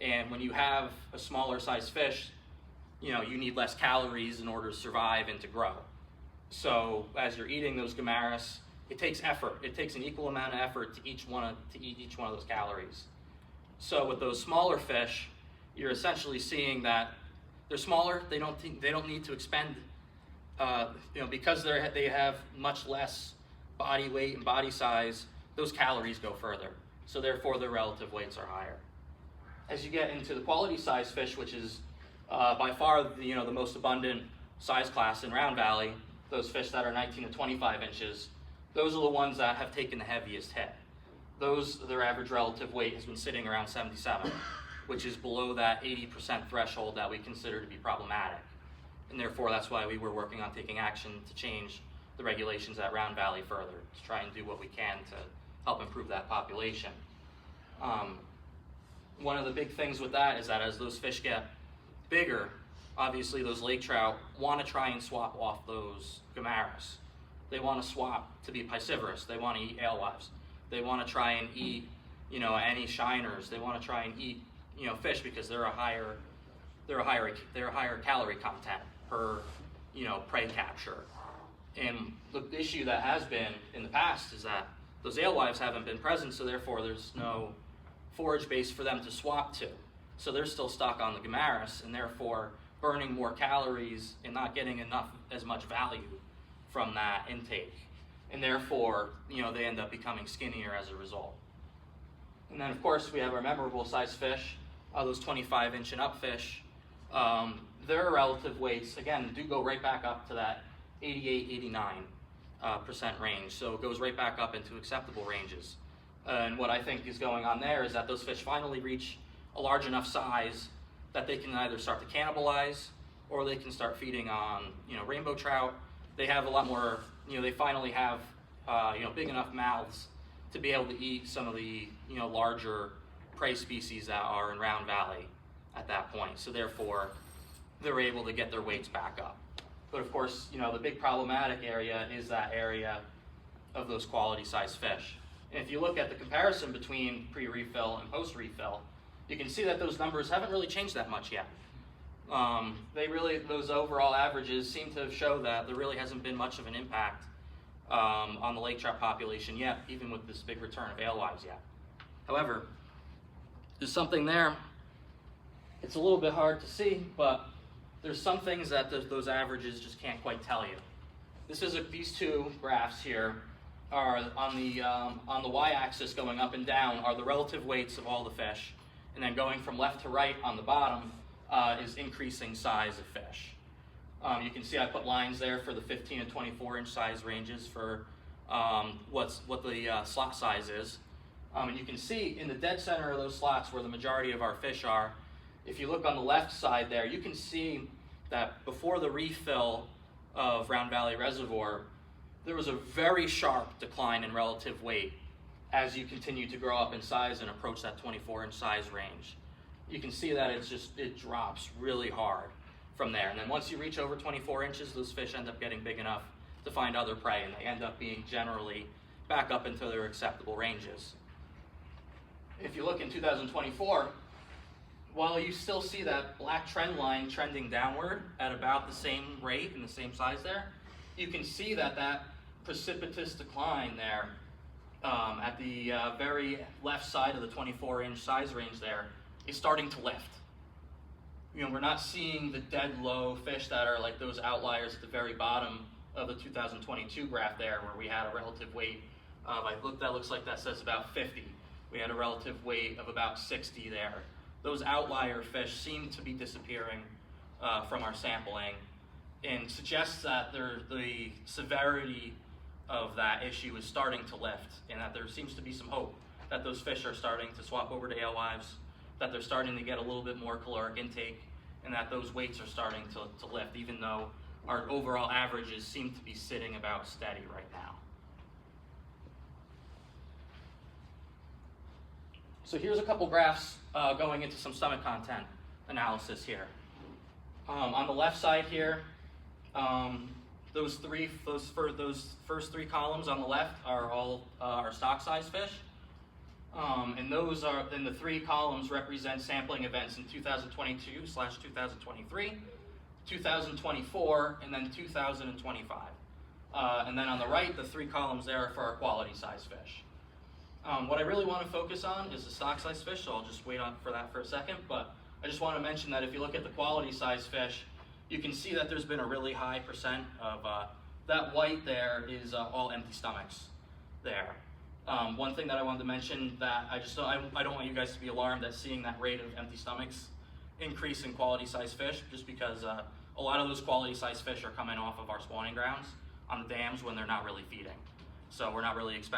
And when you have a smaller size fish, you need less calories in order to survive and to grow. So as you're eating those Gomaris, it takes effort. It takes an equal amount of effort to eat each one of those calories. So with those smaller fish, you're essentially seeing that they're smaller. They don't need to expend, because they have much less body weight and body size. Those calories go further. So therefore, their relative weights are higher. As you get into the quality size fish, which is by far the most abundant size class in Round Valley, those fish that are 19 to 25 inches, those are the ones that have taken the heaviest hit. Their average relative weight has been sitting around 77, which is below that 80% threshold that we consider to be problematic. And therefore, that's why we were working on taking action to change the regulations at Round Valley further, to try and do what we can to help improve that population. One of the big things with that is that as those fish get bigger, obviously those lake trout want to try and swap off those Gomaris. They want to swap to be piscivorous. They want to eat alewives. They want to try and eat, any shiners. They want to try and eat, fish because they're a higher calorie content per, prey capture. And the issue that has been in the past is that those alewives haven't been present, so therefore there's no forage base for them to swap to. So they're still stuck on the Gomaris, and therefore burning more calories and not getting as much value from that intake. And therefore, they end up becoming skinnier as a result. And then of course we have our memorable size fish, those 25-inch and up fish. Their relative weights, again, do go right back up to that 88-89% range. So it goes right back up into acceptable ranges. And what I think is going on there is that those fish finally reach a large enough size that they can either start to cannibalize or they can start feeding on, rainbow trout. They have a lot more, they finally have, big enough mouths to be able to eat some of the, larger prey species that are in Round Valley at that point. So therefore, they're able to get their weights back up. But of course, the big problematic area is that area of those quality size fish. And if you look at the comparison between pre-refill and post-refill, you can see that those numbers haven't really changed that much yet. Those overall averages seem to show that there really hasn't been much of an impact on the lake trout population yet, even with this big return of alewives yet. However, there's something there. It's a little bit hard to see, but there's some things that those averages just can't quite tell you. These two graphs here are on the y-axis going up and down are the relative weights of all the fish, and then going from left to right on the bottom is increasing size of fish. You can see I put lines there for the 15 and 24-inch size ranges for what the slot size is. And you can see in the dead center of those slots where the majority of our fish are, if you look on the left side there, you can see that before the refill of Round Valley Reservoir, there was a very sharp decline in relative weight as you continue to grow up in size and approach that 24-inch size range. You can see that it drops really hard from there. And then once you reach over 24 inches, those fish end up getting big enough to find other prey, and they end up being generally back up into their acceptable ranges. If you look in 2024, while you still see that black trend line trending downward at about the same rate and the same size there, you can see that precipitous decline there at the very left side of the 24-inch size range there is starting to lift. We're not seeing the dead low fish that are like those outliers at the very bottom of the 2022 graph there, where we had a relative weight of, that looks like that says about 50. We had a relative weight of about 60 there. Those outlier fish seem to be disappearing from our sampling, and suggests that the severity of that issue is starting to lift, and that there seems to be some hope that those fish are starting to swap over to alewives, that they're starting to get a little bit more caloric intake, and that those weights are starting to lift, even though our overall averages seem to be sitting about steady right now. So here's a couple graphs going into some stomach content analysis here. On the left side here, those first three columns on the left are all our stock size fish. And those are, then the three columns represent sampling events in 2022/2023, 2024, and then 2025. And then on the right, the three columns there are for our quality size fish. What I really want to focus on is the stock size fish, so I'll just wait on for that for a second. But I just want to mention that if you look at the quality size fish, you can see that there's been a really high percent of that white there is all empty stomachs there. One thing that I wanted to mention that I don't want you guys to be alarmed at seeing that rate of empty stomachs increase in quality size fish, just because a lot of those quality size fish are coming off of our spawning grounds on the dams when they're not really feeding. So we're not really expecting